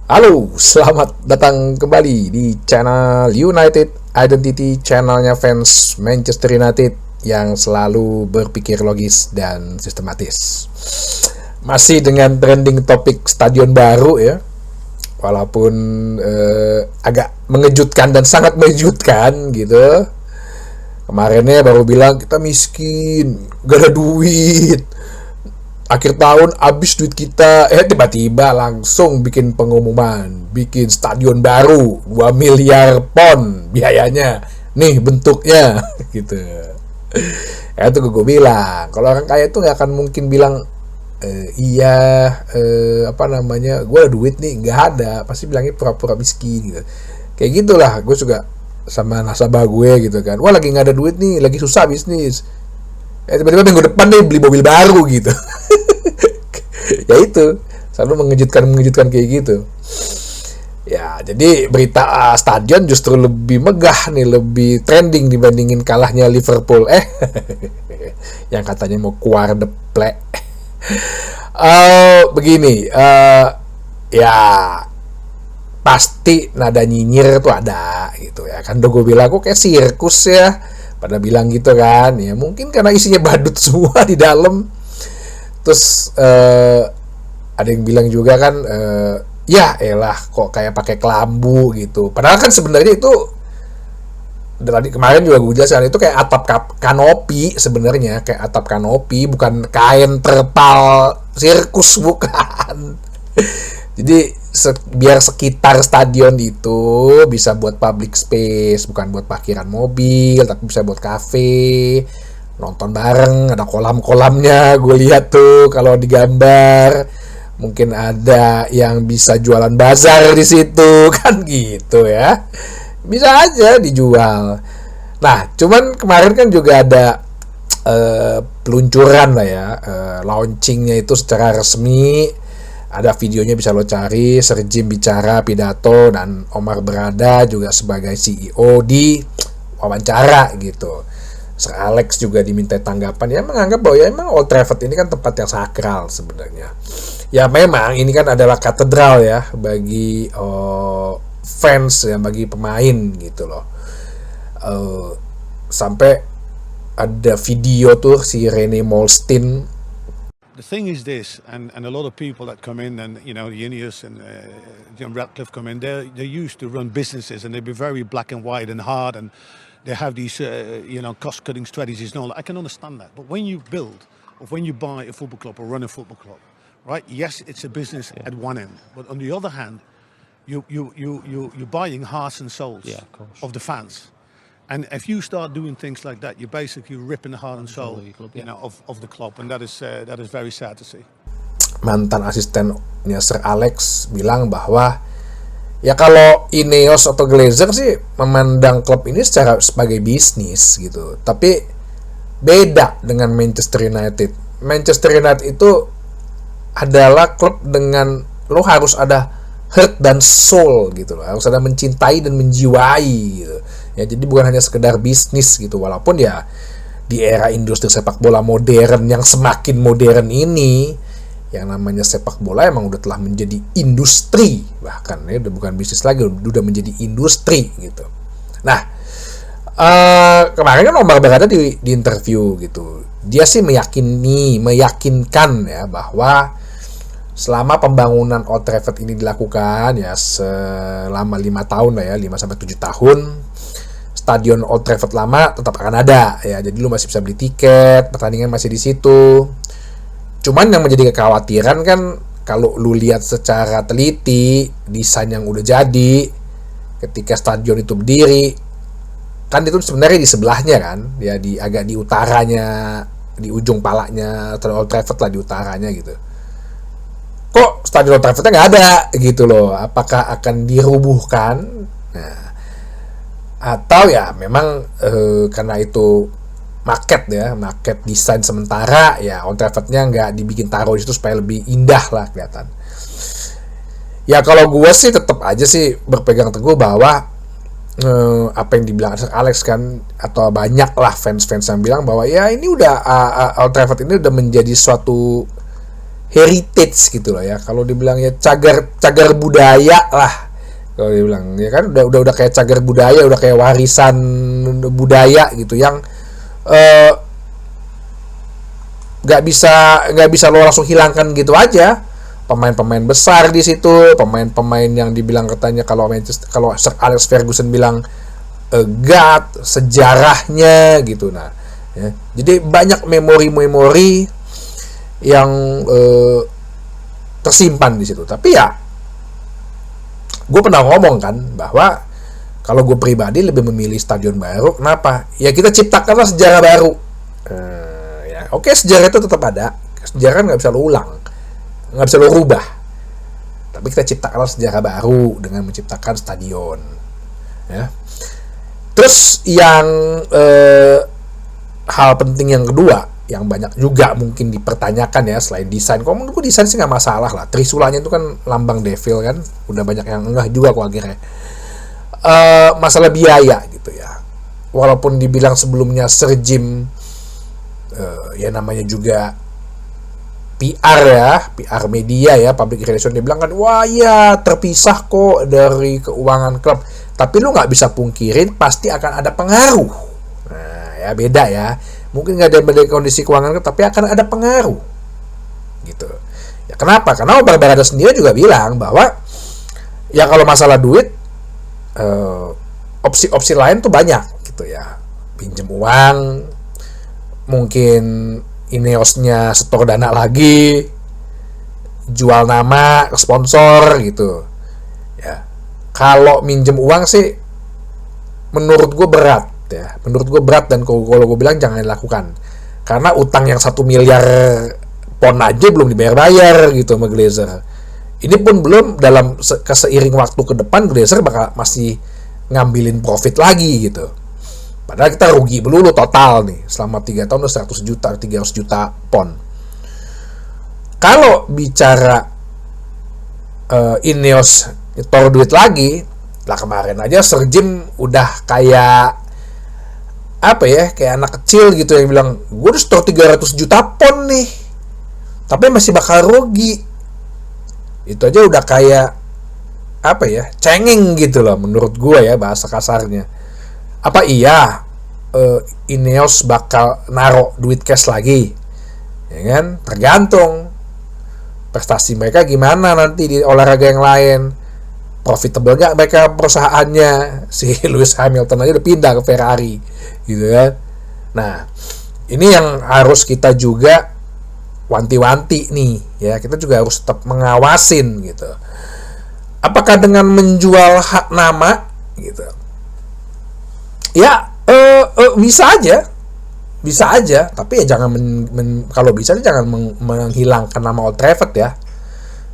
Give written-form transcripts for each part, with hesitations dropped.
Halo, selamat datang kembali di channel United Identity, channelnya fans Manchester United yang selalu berpikir logis dan sistematis. Masih dengan trending topik stadion baru ya, walaupun agak mengejutkan dan sangat mengejutkan gitu. Kemarinnya baru bilang kita miskin, gak ada duit, akhir tahun habis duit kita, tiba-tiba langsung bikin pengumuman, bikin stadion baru 2 miliar pound biayanya, nih bentuknya gitu. Itu gue bilang, kalau orang kaya itu nggak akan mungkin bilang gue ada duit nih, nggak ada, pasti bilangnya pura-pura miskin gitu. Kayak gitulah gue juga sama nasabah gue gitu kan, wah lagi nggak ada duit nih, lagi susah bisnis, tiba-tiba minggu depan nih beli mobil baru gitu. Ya itu selalu mengejutkan kayak gitu ya. Jadi berita stadion justru lebih megah nih, lebih trending dibandingin kalahnya Liverpool yang katanya mau keluar the play. Begini, ya pasti nada nyinyir tuh ada gitu ya kan. Udah gue bilang kok kayak sirkus ya, pada bilang gitu kan ya, mungkin karena isinya badut semua di dalam. Terus ada yang bilang juga kan, ya elah kok kayak pakai kelambu gitu. Padahal kan sebenarnya itu tadi kemarin juga gue jelasin, itu kayak atap kanopi sebenarnya, kayak atap kanopi, bukan kain terpal sirkus, bukan. Jadi biar sekitar stadion itu bisa buat public space, bukan buat parkiran mobil, tapi bisa buat kafe, nonton bareng, ada kolam-kolamnya. Gue lihat tuh kalau digambar, mungkin ada yang bisa jualan bazar di situ kan gitu ya, bisa aja dijual. Nah cuman kemarin kan juga ada peluncuran lah ya, launchingnya itu secara resmi, ada videonya bisa lo cari, Sir Jim bicara pidato dan Omar Berada juga sebagai CEO di wawancara gitu. Sir Alex juga diminta tanggapan, ya menganggap bahwa ya emang Old Trafford ini kan tempat yang sakral sebenarnya. Ya memang ini kan adalah katedral ya bagi fans ya, bagi pemain gitu loh. Sampai ada video tuh si Rene Molstein. The thing is this, and a lot of people that come in, and Ineos and Jim Ratcliffe come in, they're used to run businesses, and they be very black and white and hard, and they have these cost-cutting strategies and all that. I can understand that, but when you build, or when you buy a football club or run a football club, right? Yes, it's a business at one end, but on the other hand, you're buying hearts and souls of the fans. And if you start doing things like that, you're basically ripping the heart and soul, of the club, and that is very sad to see. Mantan asistennya Sir Alex bilang bahwa ya kalau Ineos atau Glazer sih memandang klub ini sebagai bisnis gitu, tapi beda dengan Manchester United. Manchester United itu adalah klub dengan lo harus ada heart dan soul gitu loh, harus ada mencintai dan menjiwai gitu ya. Jadi bukan hanya sekedar bisnis gitu, walaupun ya di era industri sepak bola modern yang semakin modern ini, yang namanya sepak bola emang udah telah menjadi industri, bahkan ya udah bukan bisnis lagi, udah menjadi industri gitu. Nah kemarin kan Omar Berada di interview gitu, dia sih meyakinkan ya bahwa selama pembangunan Old Trafford ini dilakukan ya selama 5 tahun lah ya, 5-7 tahun, stadion Old Trafford lama tetap akan ada ya. Jadi lu masih bisa beli tiket, pertandingan masih di situ. Cuman yang menjadi kekhawatiran kan kalau lu lihat secara teliti desain yang udah jadi ketika stadion itu berdiri, kan itu sebenarnya di sebelahnya kan ya, agak di utaranya, di ujung palanya Old Trafford lah, di utaranya gitu. Kok stadion Old Trafford-nya nggak ada gitu loh? Apakah akan dirubuhkan? Nah, atau ya memang karena itu market desain sementara ya, Old Trafford-nya nggak dibikin taruh di situ supaya lebih indah lah kelihatan. Ya kalau gue sih tetap aja sih berpegang teguh bahwa apa yang dibilang Alex kan, atau banyak lah fans yang bilang bahwa ya ini udah Old Trafford ini udah menjadi suatu heritage gitu loh ya. Kalau dibilang ya cagar budaya lah. Kalau dibilang ya kan udah kayak cagar budaya, udah kayak warisan budaya gitu yang nggak bisa lo langsung hilangkan gitu aja. Pemain-pemain besar di situ, pemain-pemain yang dibilang katanya kalau Sir Alex Ferguson bilang God, sejarahnya gitu. Nah, ya. Jadi banyak memori-memori yang tersimpan di situ. Tapi ya, gue pernah ngomong kan bahwa kalau gue pribadi lebih memilih stadion baru. Kenapa? Ya kita ciptakanlah sejarah baru. Ya, oke, sejarah itu tetap ada. Sejarah nggak bisa lo ulang, nggak bisa lo rubah. Tapi kita ciptakanlah sejarah baru dengan menciptakan stadion. Ya. Terus yang hal penting yang kedua, yang banyak juga mungkin dipertanyakan ya selain desain. Kalau menurutku desain sih nggak masalah lah. Trisulanya itu kan lambang devil kan. Udah banyak yang enggak juga kok akhirnya. Masalah biaya gitu ya. Walaupun dibilang sebelumnya Sir Jim ya namanya juga PR ya, PR media ya, public relation, dia bilang kan, wah ya terpisah kok dari keuangan klub. Tapi lu nggak bisa pungkirin pasti akan ada pengaruh. Nah ya beda ya. Mungkin nggak ada beda kondisi keuangan klub, tapi akan ada pengaruh. Gitu. Ya kenapa? Karena Omar Barada sendiri juga bilang bahwa ya kalau masalah duit, opsi-opsi lain tuh banyak gitu ya. Pinjam uang, mungkin Ineosnya setor dana lagi, jual nama ke sponsor gitu ya. Kalau minjem uang sih menurut gue berat ya, dan kalau gue bilang jangan dilakukan karena utang yang 1 miliar pon aja belum dibayar gitu sama Glazer. Ini pun belum dalam seiring waktu ke depan Glazer bakal masih ngambilin profit lagi gitu. Padahal kita rugi melulu total nih. Selama 3 tahun udah 300 juta pon. Kalau bicara Ineos nyetor duit lagi, lah kemarin aja Sir Jim udah kayak apa ya, kayak anak kecil gitu yang bilang, gue udah setor 300 juta pon nih, tapi masih bakal rugi. Itu aja udah kayak apa ya, cengeng gitu loh menurut gue ya, bahasa kasarnya. Apa iya Ineos bakal naruh duit cash lagi? Ya kan? Tergantung prestasi mereka gimana nanti di olahraga yang lain. Profitable gak mereka perusahaannya? Si Lewis Hamilton aja udah pindah ke Ferrari gitu kan. Nah, ini yang harus kita juga wanti-wanti nih ya. Kita juga harus tetap mengawasin gitu. Apakah dengan menjual hak nama gitu? Ya bisa aja, tapi ya jangan kalau bisa jangan menghilangkan nama Old Trafford ya.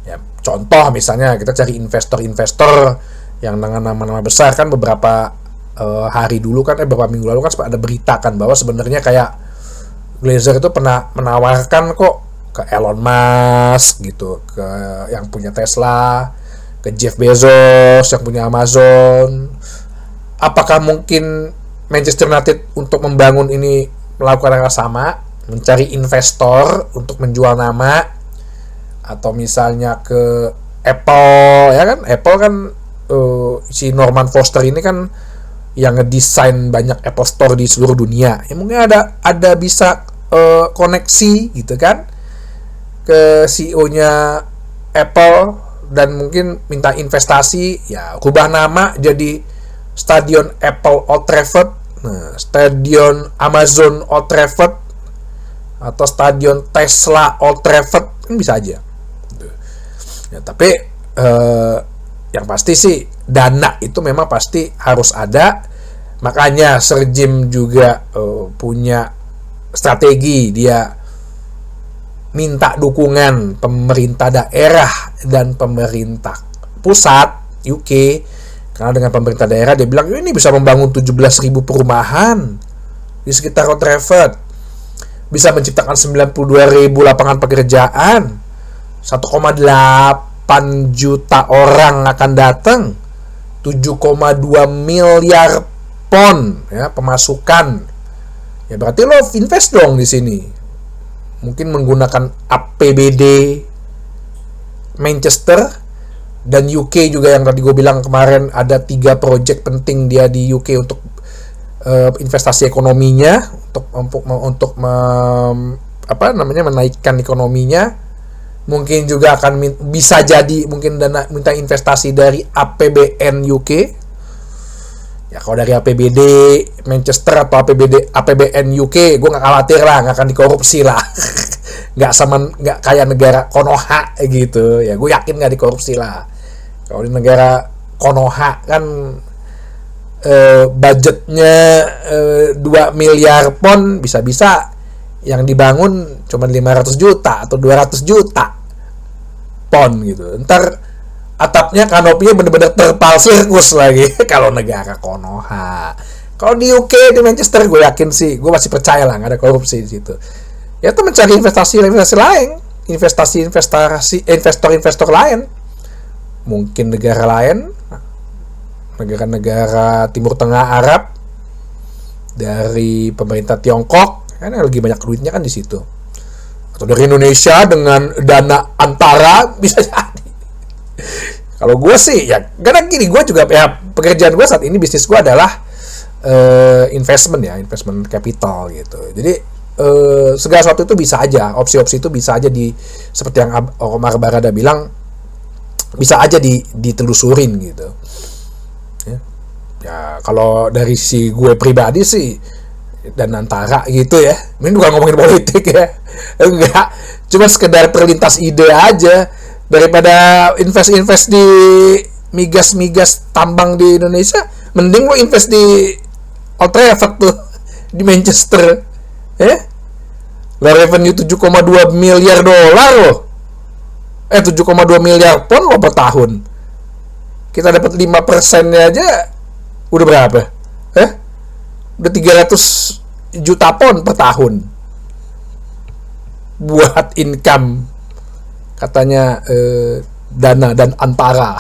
Ya contoh misalnya kita cari investor yang dengan nama-nama besar kan, beberapa hari dulu kan beberapa minggu lalu kan ada berita kan bahwa sebenarnya kayak Glazer itu pernah menawarkan kok ke Elon Musk gitu, ke yang punya Tesla, ke Jeff Bezos yang punya Amazon. Apakah mungkin Manchester United untuk membangun ini melakukan hal sama, mencari investor untuk menjual nama, atau misalnya ke Apple ya kan? Apple kan si Norman Foster ini kan yang ngedesain banyak Apple Store di seluruh dunia. Ya mungkin ada bisa koneksi gitu kan ke CEO-nya Apple dan mungkin minta investasi, ya rubah nama jadi Stadion Apple Old Trafford, Stadion Amazon Old Trafford, atau Stadion Tesla Old Trafford, kan bisa aja. Ya, tapi yang pasti sih dana itu memang pasti harus ada. Makanya Sir Jim juga punya strategi, dia minta dukungan pemerintah daerah dan pemerintah pusat UK. Karena dengan pemerintah daerah dia bilang ini bisa membangun 17.000 perumahan di sekitar Old Trafford, bisa menciptakan 92.000 lapangan pekerjaan, 1,8 juta orang akan datang, 7,2 miliar pon ya pemasukan. Ya berarti lo invest dong di sini. mungkin menggunakan APBD Manchester dan UK juga, yang tadi gue bilang kemarin ada 3 project penting dia di UK untuk investasi ekonominya, untuk menaikkan ekonominya. Mungkin juga akan bisa jadi mungkin minta investasi dari APBN UK. Ya kalau dari APBD Manchester atau APBN UK, gue nggak khawatir lah, nggak akan dikorupsi lah. nggak kayak negara Konoha gitu. Ya gue yakin nggak dikorupsi lah. Kalau di negara Konoha kan budgetnya 2 miliar pon, bisa-bisa yang dibangun cuma 500 juta atau 200 juta pon gitu. Ntar atapnya, kanopinya bener-bener terpal sirkus lagi. Kalau negara Konoha. Kalau di UK, di Manchester, gue yakin sih, gue masih percaya lah nggak ada korupsi di situ. Ya itu mencari investasi lain, investor lain, mungkin negara lain, negara-negara Timur Tengah, Arab, dari pemerintah Tiongkok, kan lagi banyak duitnya kan di situ. Atau dari Indonesia dengan dana antara, bisa jadi. Kalau gue sih ya, karena gini, gue juga ya, pekerjaan gue saat ini, bisnis gue adalah investment capital gitu. Jadi segala sesuatu itu bisa aja, opsi-opsi itu bisa aja seperti yang Omar Barada bilang, bisa aja ditelusurin gitu. Ya kalau dari si gue pribadi sih, dan antara gitu ya, ini bukan ngomongin politik ya, enggak, cuma sekedar terlintas ide aja. Daripada invest di migas tambang di Indonesia, mending lo invest di Old Trafford tuh, di Manchester, lo revenue 7,2 miliar dolar loh, 7,2 miliar pon lo per tahun. Kita dapat 5%-nya aja udah berapa? Udah 300 juta pon per tahun buat income, katanya dana dan antara.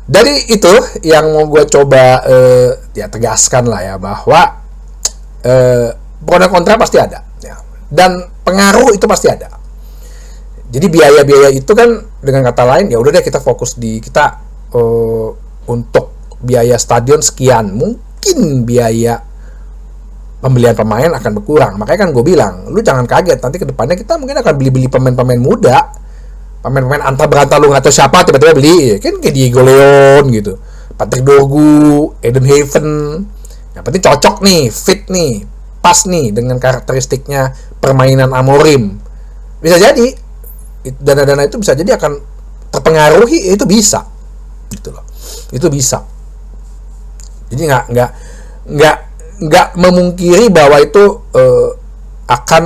Dari itu yang mau gue coba ya tegaskan lah ya, bahwa pro dan kontra pasti ada ya, dan pengaruh itu pasti ada. Jadi biaya-biaya itu kan, dengan kata lain, ya udah deh kita fokus di kita untuk biaya stadion sekian, mungkin biaya pembelian pemain akan berkurang. Makanya kan gue bilang, lu jangan kaget, nanti kedepannya kita mungkin akan beli pemain-pemain muda, pemain-pemain antar berantah, lu nggak tahu siapa tiba-tiba beli, kan kayak Diego Leon gitu, Patrick Dorgu, Eden Haven. Yang penting cocok nih, fit nih, pas nih dengan karakteristiknya permainan Amorim. Bisa jadi dana-dana itu bisa jadi akan terpengaruhi, itu bisa gitu loh, itu bisa. Jadi nggak memungkiri bahwa itu akan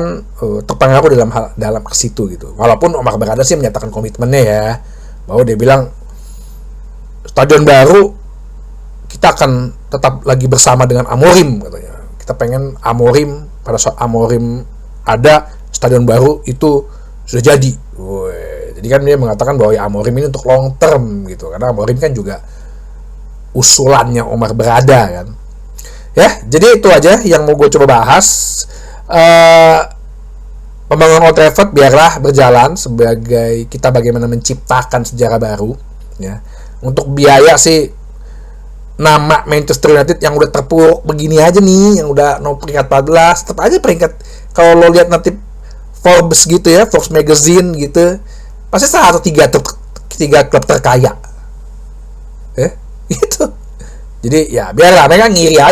terpengaruh dalam ke situ gitu. Walaupun Omar Barada sih menyatakan komitmennya ya, bahwa dia bilang stadion baru kita akan tetap lagi bersama dengan Amorim katanya. Kita pengen Amorim, pada saat Amorim ada, stadion baru itu sudah jadi. Jadi kan dia mengatakan bahwa ya Amorim ini untuk long term gitu, karena Amorim kan juga usulannya Omar Barada kan. Ya, jadi itu aja yang mau gue coba bahas. Pembangunan Old Trafford biarlah berjalan sebagai kita bagaimana menciptakan sejarah baru ya. Untuk biaya sih, nama Manchester United yang udah terpuruk begini aja nih, yang udah peringkat 14, tetap aja peringkat, kalau lo lihat nanti Forbes gitu ya, Forbes Magazine gitu, pasti salah satu 3 klub terkaya gitu. Jadi ya biarlah mereka ngiri aja.